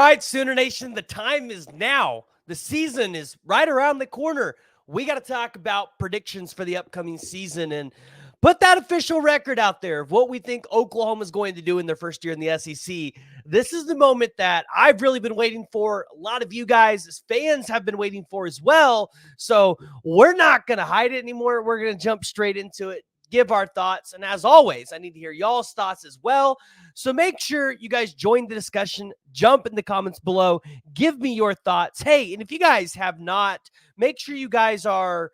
All right, Sooner Nation, the time is now. The season is right around the corner. We got to talk about predictions for the upcoming season and put that official record out there of what we think Oklahoma is going to do in their first year in the SEC. This is the moment that I've really been waiting for. A lot of you guys as fans have been waiting for as well. So we're not going to hide it anymore. We're going to jump straight into it, give our thoughts. And as always, I need to hear y'all's thoughts as well. So make sure you guys join the discussion, jump in the comments below, give me your thoughts. Hey, and if you guys have not, make sure you guys are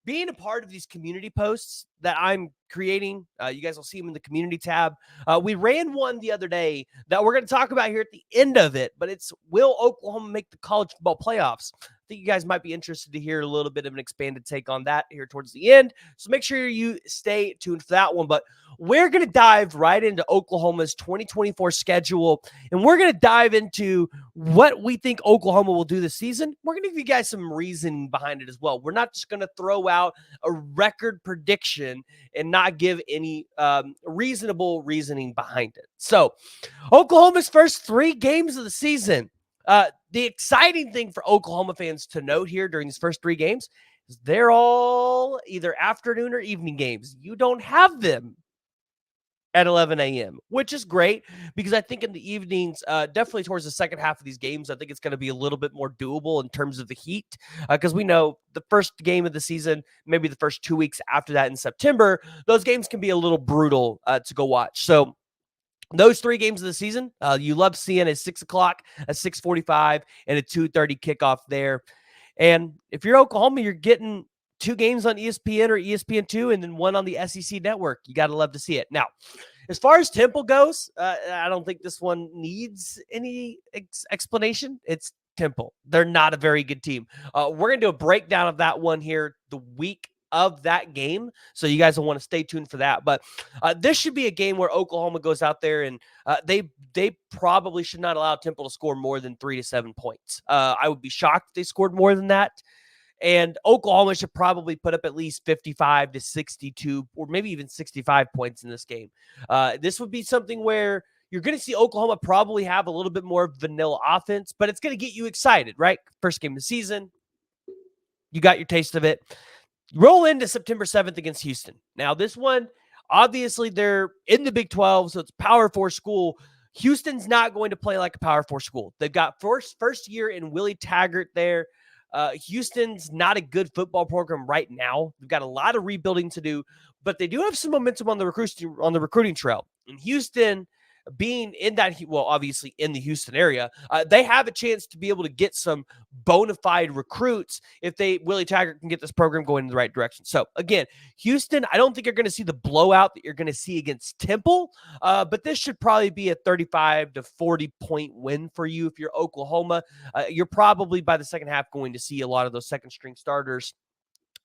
being a part of these community posts that I'm creating. You guys will see them in the community tab. We ran one the other day that we're going to talk about here at the end of it, but it's, will Oklahoma make the college football playoffs? I think you guys might be interested to hear a little bit of an expanded take on that here towards the end. So make sure you stay tuned for that one. But we're going to dive right into Oklahoma's 2024 schedule, and we're going to dive into what we think Oklahoma will do this season. We're going to give you guys some reason behind it as well. We're not just going to throw out a record prediction and not give any reasonable reasoning behind it. So Oklahoma's first 3 games of the season. The exciting thing for Oklahoma fans to note here during these first 3 games is they're all either afternoon or evening games. You don't have them at 11 a.m., which is great because I think in the evenings, definitely towards the second half of these games, I think it's going to be a little bit more doable in terms of the heat because we know the first game of the season, maybe the first 2 weeks after that in September, those games can be a little brutal to go watch. So those 3 games of the season, you love seeing a 6 o'clock, a 6:45, and a 2:30 kickoff there. And if you're Oklahoma, you're getting 2 games on ESPN or ESPN2 and then 1 on the SEC network. You got to love to see it. Now, as far as Temple goes, I don't think this one needs any explanation. It's Temple. They're not a very good team. We're going to do a breakdown of that one here the week of that game. So you guys will want to stay tuned for that. But this should be a game where Oklahoma goes out there and they probably should not allow Temple to score more than 3 to 7 points. I would be shocked if they scored more than that. And Oklahoma should probably put up at least 55 to 62 or maybe even 65 points in this game. This would be something where you're going to see Oklahoma probably have a little bit more vanilla offense, but it's going to get you excited, right? First game of the season, you got your taste of it. Roll into September 7th against Houston. Now, this one, obviously, they're in the Big 12, so it's Power 4 school. Houston's not going to play like a Power 4 school. They've got first year in Willie Taggart there. Houston's not a good football program right now. They've got a lot of rebuilding to do, but they do have some momentum on the recruiting trail. And Houston, being in that, well, obviously in the Houston area, they have a chance to be able to get some bona fide recruits if Willie Taggart can get this program going in the right direction. So again, Houston, I don't think you're going to see the blowout that you're going to see against Temple, but this should probably be a 35 to 40 point win for you. If you're Oklahoma, you're probably by the second half going to see a lot of those second string starters.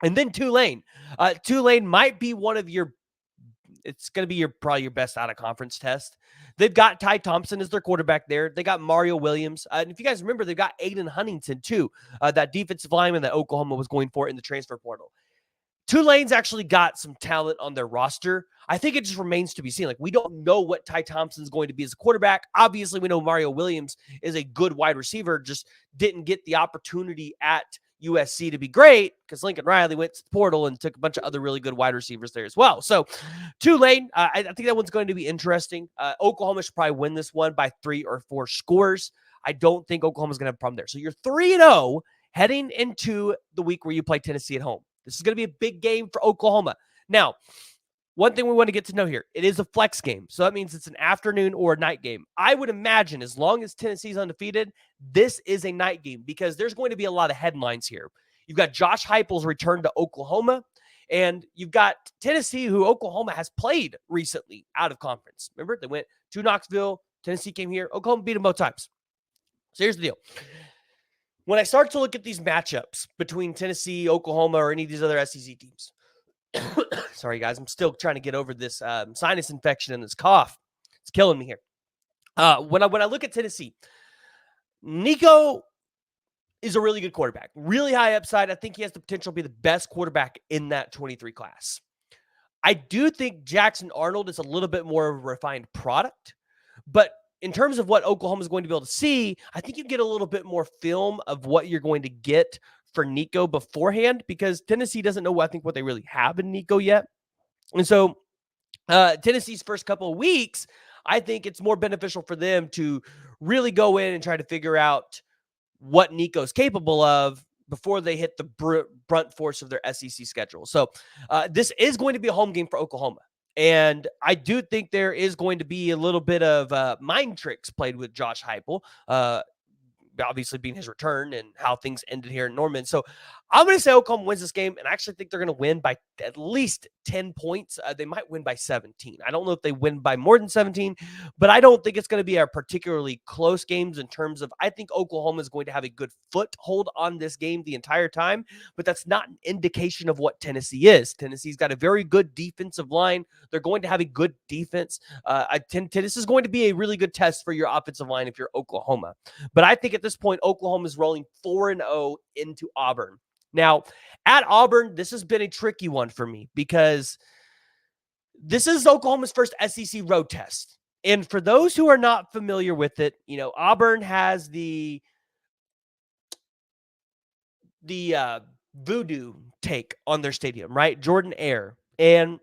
And then Tulane. Tulane might be one of your, it's going to be probably your best out of conference test. They've got Ty Thompson as their quarterback there. They got Mario Williams. And if you guys remember, they've got Aiden Huntington too, that defensive lineman that Oklahoma was going for in the transfer portal. Tulane's actually got some talent on their roster. I think it just remains to be seen. Like, we don't know what Ty Thompson's going to be as a quarterback. Obviously, we know Mario Williams is a good wide receiver, just didn't get the opportunity at USC to be great because Lincoln Riley went to the portal and took a bunch of other really good wide receivers there as well. So Tulane, I think that one's going to be interesting. Oklahoma should probably win this one by 3 or 4 scores. I don't think Oklahoma's going to have a problem there. So you're 3-0 heading into the week where you play Tennessee at home. This is going to be a big game for Oklahoma. Now, one thing we want to get to know here, it is a flex game. So that means it's an afternoon or a night game. I would imagine as long as Tennessee's undefeated, this is a night game because there's going to be a lot of headlines here. You've got Josh Heupel's return to Oklahoma, and you've got Tennessee, who Oklahoma has played recently out of conference. Remember, they went to Knoxville. Tennessee came here. Oklahoma beat them both times. So here's the deal. When I start to look at these matchups between Tennessee, Oklahoma, or any of these other SEC teams, sorry, guys, I'm still trying to get over this sinus infection and this cough. It's killing me here. When I look at Tennessee, Nico is a really good quarterback, really high upside. I think he has the potential to be the best quarterback in that 23 class. I do think Jackson Arnold is a little bit more of a refined product, but in terms of what Oklahoma is going to be able to see, I think you get a little bit more film of what you're going to get for Nico beforehand, because Tennessee doesn't know, I think, what they really have in Nico yet. And so Tennessee's first couple of weeks, I think it's more beneficial for them to really go in and try to figure out what Nico's capable of before they hit the brunt force of their SEC schedule. So this is going to be a home game for Oklahoma. And I do think there is going to be a little bit of mind tricks played with Josh Heupel, obviously being his return and how things ended here in Norman. So I'm going to say Oklahoma wins this game, and I actually think they're going to win by at least 10 points. They might win by 17. I don't know if they win by more than 17, but I don't think it's going to be a particularly close game in terms of, I think Oklahoma is going to have a good foothold on this game the entire time, but that's not an indication of what Tennessee is. Tennessee's got a very good defensive line. They're going to have a good defense. This is going to be a really good test for your offensive line if you're Oklahoma. But I think at this point, Oklahoma is rolling 4-0 into Auburn. Now, at Auburn, this has been a tricky one for me because this is Oklahoma's first SEC road test. And for those who are not familiar with it, Auburn has the voodoo take on their stadium, right? Jordan Air. And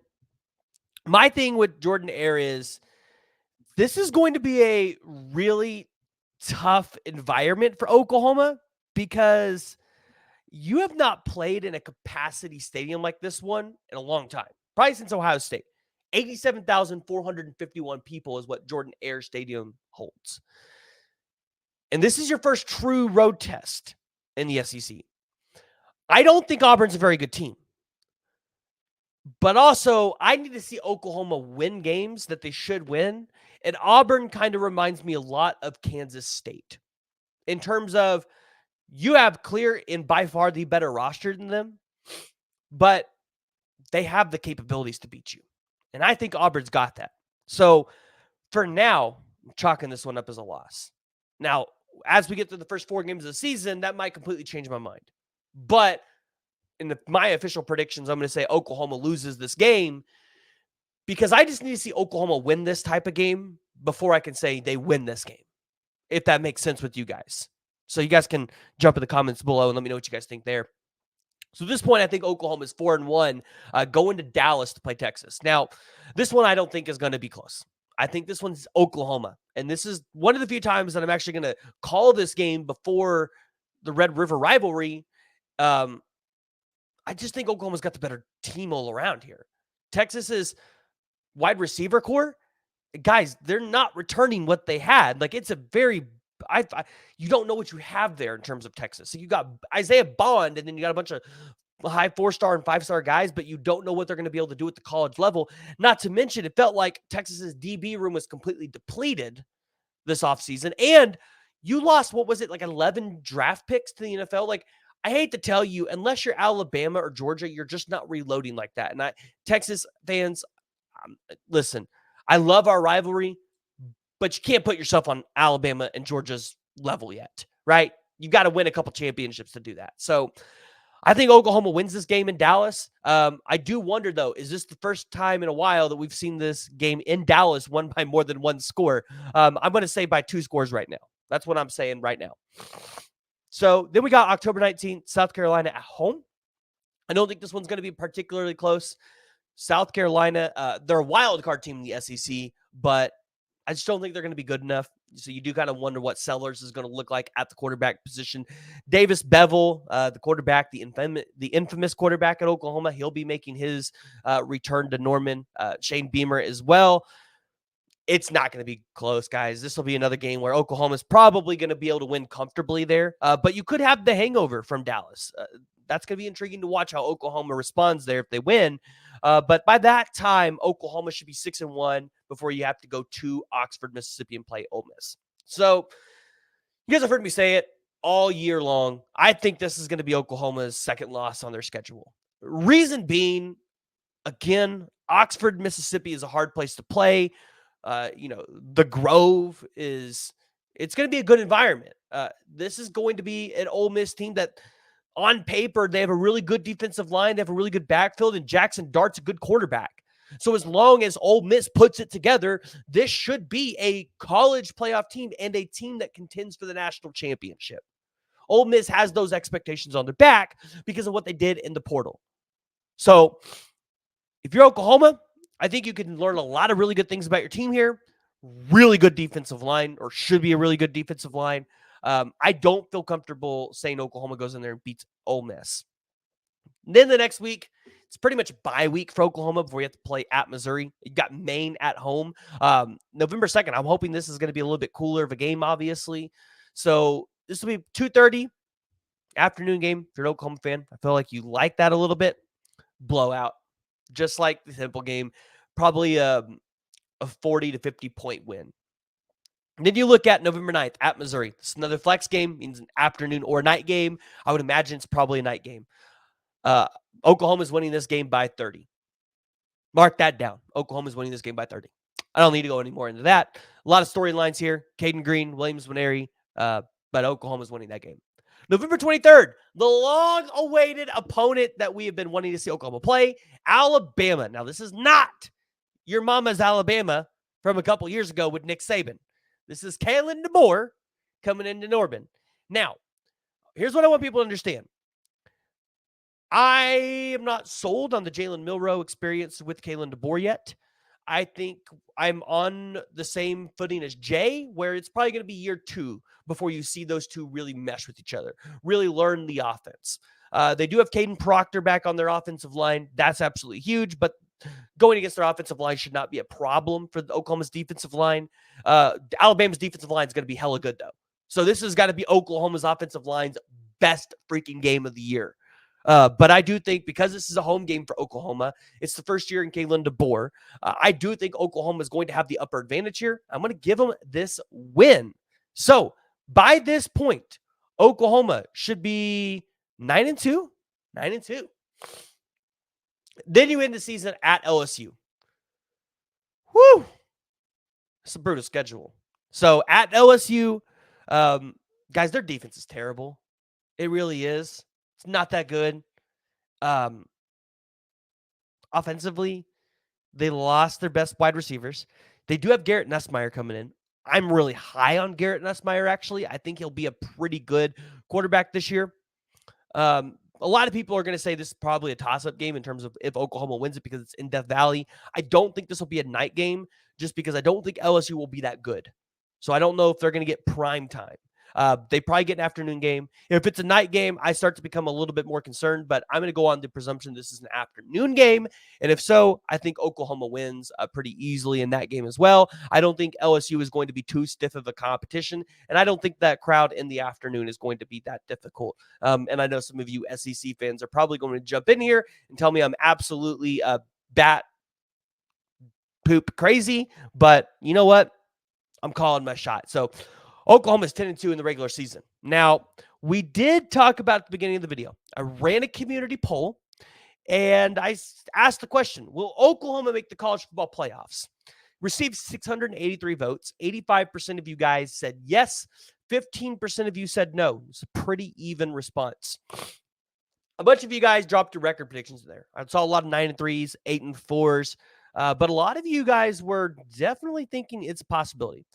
my thing with Jordan Air is this is going to be a really tough environment for Oklahoma because you have not played in a capacity stadium like this one in a long time, probably since Ohio State. 87,451 people is what Jordan Air Stadium holds. And this is your first true road test in the SEC. I don't think Auburn's a very good team. But also, I need to see Oklahoma win games that they should win. And Auburn kind of reminds me a lot of Kansas State in terms of you have clear and by far the better roster than them, but they have the capabilities to beat you. And I think Auburn's got that. So for now, I'm chalking this one up as a loss. Now, as we get through the first 4 games of the season, that might completely change my mind. But in my official predictions, I'm going to say Oklahoma loses this game because I just need to see Oklahoma win this type of game before I can say they win this game, if that makes sense with you guys. So you guys can jump in the comments below and let me know what you guys think there. So at this point, I think Oklahoma is 4-1, going to Dallas to play Texas. Now, this one I don't think is going to be close. I think this one's Oklahoma. And this is one of the few times that I'm actually going to call this game before the Red River rivalry. I just think Oklahoma's got the better team all around here. Texas's wide receiver core, guys, they're not returning what they had. Like, it's a very, you don't know what you have there in terms of Texas. So you got Isaiah Bond, and then you got a bunch of high 4-star and 5-star guys, but you don't know what they're going to be able to do at the college level. Not to mention, it felt like Texas's DB room was completely depleted this offseason. And you lost, what was it, like 11 draft picks to the NFL? Like, I hate to tell you, unless you're Alabama or Georgia, you're just not reloading like that. And Texas fans, listen, I love our rivalry, but you can't put yourself on Alabama and Georgia's level yet, right? You got to win a couple championships to do that. So I think Oklahoma wins this game in Dallas. I do wonder, though, is this the first time in a while that we've seen this game in Dallas won by more than one score? I'm going to say by 2 scores right now. That's what I'm saying right now. So then we got October 19th, South Carolina at home. I don't think this one's going to be particularly close. South Carolina, they're a wild card team in the SEC, but I just don't think they're going to be good enough. So you do kind of wonder what Sellers is going to look like at the quarterback position. Davis Bevel, the quarterback, the infamous quarterback at Oklahoma, he'll be making his return to Norman. Shane Beamer as well. It's not going to be close, guys. This will be another game where Oklahoma's probably going to be able to win comfortably there. But you could have the hangover from Dallas. That's going to be intriguing to watch how Oklahoma responds there if they win. But by that time, Oklahoma should be 6-1 before you have to go to Oxford, Mississippi and play Ole Miss. So you guys have heard me say it all year long. I think this is going to be Oklahoma's second loss on their schedule. Reason being, again, Oxford, Mississippi is a hard place to play. The Grove it's going to be a good environment. This is going to be an Ole Miss team that on paper, they have a really good defensive line. They have a really good backfield, and Jackson Dart's a good quarterback. So as long as Ole Miss puts it together, this should be a college playoff team and a team that contends for the national championship. Ole Miss has those expectations on their back because of what they did in the portal. So if you're Oklahoma, I think you can learn a lot of really good things about your team here. Really good defensive line, or should be a really good defensive line. I don't feel comfortable saying Oklahoma goes in there and beats Ole Miss. Then the next week, it's pretty much a bye week for Oklahoma before you have to play at Missouri. You got Maine at home. November 2nd, I'm hoping this is going to be a little bit cooler of a game, obviously. So this will be 2:30 afternoon game. If you're an Oklahoma fan, I feel like you like that a little bit. Blowout, just like the Temple game. Probably a 40 to 50 point win. And then you look at November 9th at Missouri. It's another flex game, means an afternoon or night game. I would imagine it's probably a night game. Oklahoma's winning this game by 30. Mark that down. Oklahoma's winning this game by 30. I don't need to go any more into that. A lot of storylines here. Caden Green, Williams Winery, but Oklahoma's winning that game. November 23rd, the long-awaited opponent that we have been wanting to see Oklahoma play, Alabama. Now, this is not your mama's Alabama from a couple years ago with Nick Saban. This is Kalen DeBoer coming into Norman. Now, here's what I want people to understand. I am not sold on the Jalen Milroe experience with Kalen DeBoer yet. I think I'm on the same footing as Jay, where it's probably going to be year 2 before you see those two really mesh with each other, really learn the offense. They do have Caden Proctor back on their offensive line. That's absolutely huge, but going against their offensive line should not be a problem for Oklahoma's defensive line. Alabama's defensive line is going to be hella good, though. So this has got to be Oklahoma's offensive line's best freaking game of the year. But I do think because this is a home game for Oklahoma, it's the first year in Kalen DeBoer. I do think Oklahoma is going to have the upper advantage here. I'm going to give them this win. So by this point, Oklahoma should be 9-2. 9-2. Then you end the season at LSU. Woo! It's a brutal schedule. So at LSU, guys, their defense is terrible. It really is. It's not that good. Offensively, they lost their best wide receivers. They do have Garrett Nussmeier coming in. I'm really high on Garrett Nussmeier, actually. I think he'll be a pretty good quarterback this year. A lot of people are going to say this is probably a toss-up game in terms of if Oklahoma wins it because it's in Death Valley. I don't think this will be a night game just because I don't think LSU will be that good. So I don't know if they're going to get prime time. They probably get an afternoon game. If it's a night game, I start to become a little bit more concerned, but I'm going to go on the presumption this is an afternoon game. And if so, I think Oklahoma wins pretty easily in that game as well. I don't think LSU is going to be too stiff of a competition, and I don't think that crowd in the afternoon is going to be that difficult. And I know some of you SEC fans are probably going to jump in here and tell me I'm absolutely bat poop crazy, but you know what? I'm calling my shot. So Oklahoma's 10-2 in the regular season. Now, we did talk about at the beginning of the video. I ran a community poll, and I asked the question, will Oklahoma make the college football playoffs? Received 683 votes. 85% of you guys said yes. 15% of you said no. It's a pretty even response. A bunch of you guys dropped your record predictions there. I saw a lot of 9-3s, 8-4s, but a lot of you guys were definitely thinking it's a possibility.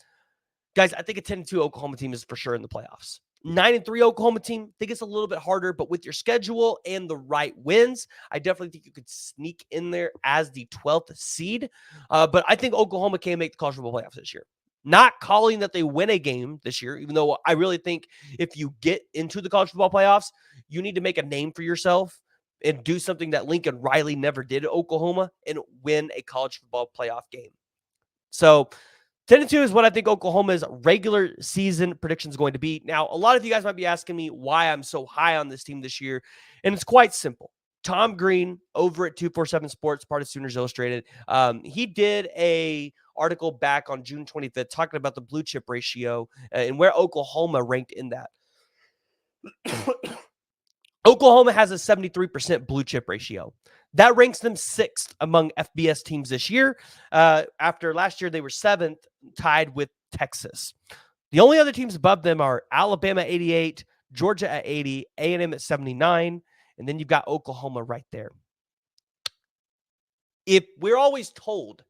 Guys, I think a 10-2 Oklahoma team is for sure in the playoffs. 9-3 Oklahoma team, I think it's a little bit harder, but with your schedule and the right wins, I definitely think you could sneak in there as the 12th seed. But I think Oklahoma can make the college football playoffs this year. Not calling that they win a game this year, even though I really think if you get into the college football playoffs, you need to make a name for yourself and do something that Lincoln Riley never did at Oklahoma and win a college football playoff game. So 10-2 is what I think Oklahoma's regular season prediction is going to be. Now, a lot of you guys might be asking me why I'm so high on this team this year, and it's quite simple. Tom Green over at 247 Sports, part of Sooners Illustrated, he did a article back on June 25th talking about the blue chip ratio and where Oklahoma ranked in that. Oklahoma has a 73% blue chip ratio. That ranks them 6th among FBS teams this year. After last year, they were 7th, tied with Texas. The only other teams above them are Alabama 88, Georgia at 80, A&M at 79, and then you've got Oklahoma right there. If we're always told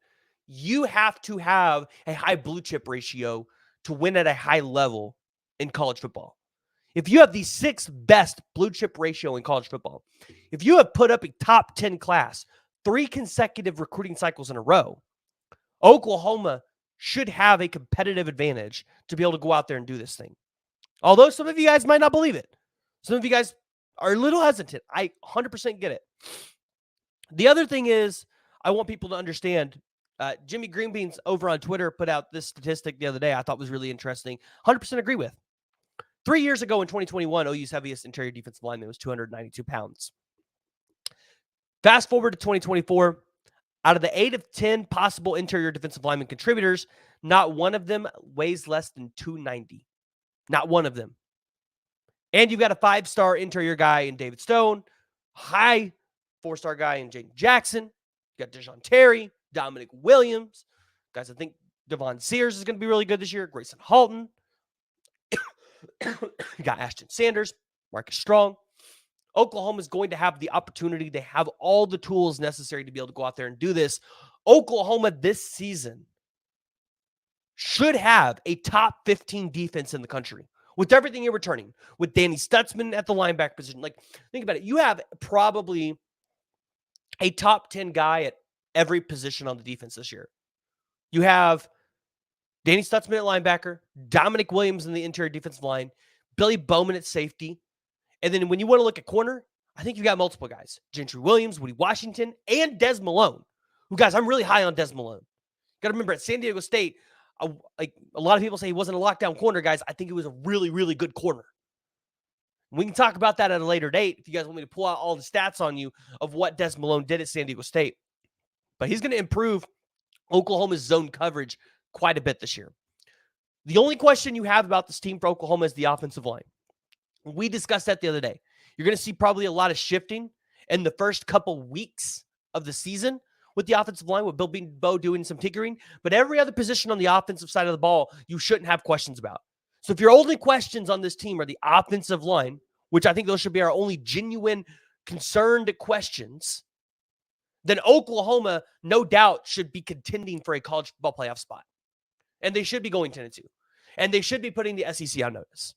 you have to have a high blue chip ratio to win at a high level in college football. If you have the 6th best blue chip ratio in college football, if you have put up a top 10 class 3 consecutive recruiting cycles in a row, Oklahoma should have a competitive advantage to be able to go out there and do this thing. Although some of you guys might not believe it. Some of you guys are a little hesitant. I 100% get it. The other thing is, I want people to understand, Jimmy Greenbeans over on Twitter put out this statistic the other day I thought was really interesting. 100% agree with. 3 years ago in 2021, OU's heaviest interior defensive lineman was 292 pounds. Fast forward to 2024, out of the 8 of 10 possible interior defensive lineman contributors, not one of them weighs less than 290. Not one of them. And you've got a 5-star interior guy in David Stone, high 4-star guy in Jaden Jackson. You got Deshaun Terry, Dominic Williams. Guys, I think Devon Sears is going to be really good this year. Grayson Halton. You got Ashton Sanders, Marcus Strong. Oklahoma is going to have the opportunity. They have all the tools necessary to be able to go out there and do this. Oklahoma this season should have a top 15 defense in the country with everything you're returning, with Danny Stutzman at the linebacker position. Like, think about it. You have probably a top 10 guy at every position on the defense this year. You have Danny Stutzman at linebacker, Dominic Williams in the interior defensive line, Billy Bowman at safety. And then when you want to look at corner, I think you got multiple guys. Gentry Williams, Woody Washington, and Des Malone. Who, guys, I'm really high on Des Malone. Got to remember, at San Diego State, like a lot of people say he wasn't a lockdown corner, guys. I think he was a really, really good corner. We can talk about that at a later date if you guys want me to pull out all the stats on you of what Des Malone did at San Diego State. But he's going to improve Oklahoma's zone coverage quite a bit this year. The only question you have about this team for Oklahoma is the offensive line. We discussed that the other day. You're going to see probably a lot of shifting in the first couple weeks of the season with the offensive line, with Bill Bedenbaugh doing some tinkering. But every other position on the offensive side of the ball, you shouldn't have questions about. So if your only questions on this team are the offensive line, which I think those should be our only genuine concerned questions, then Oklahoma, no doubt, should be contending for a college football playoff spot. And they should be going 10-2. And they should be putting the SEC on notice.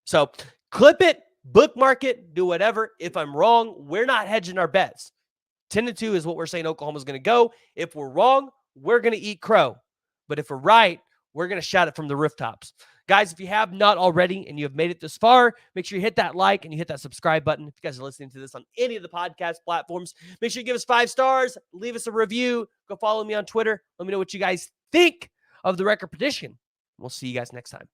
So clip it, bookmark it, do whatever. If I'm wrong, we're not hedging our bets. 10-2 is what we're saying Oklahoma's going to go. If we're wrong, we're going to eat crow. But if we're right, we're going to shout it from the rooftops. Guys, if you have not already and you have made it this far, make sure you hit that like and you hit that subscribe button. If you guys are listening to this on any of the podcast platforms, make sure you give us 5 stars, leave us a review, go follow me on Twitter. Let me know what you guys think of the record prediction. We'll see you guys next time.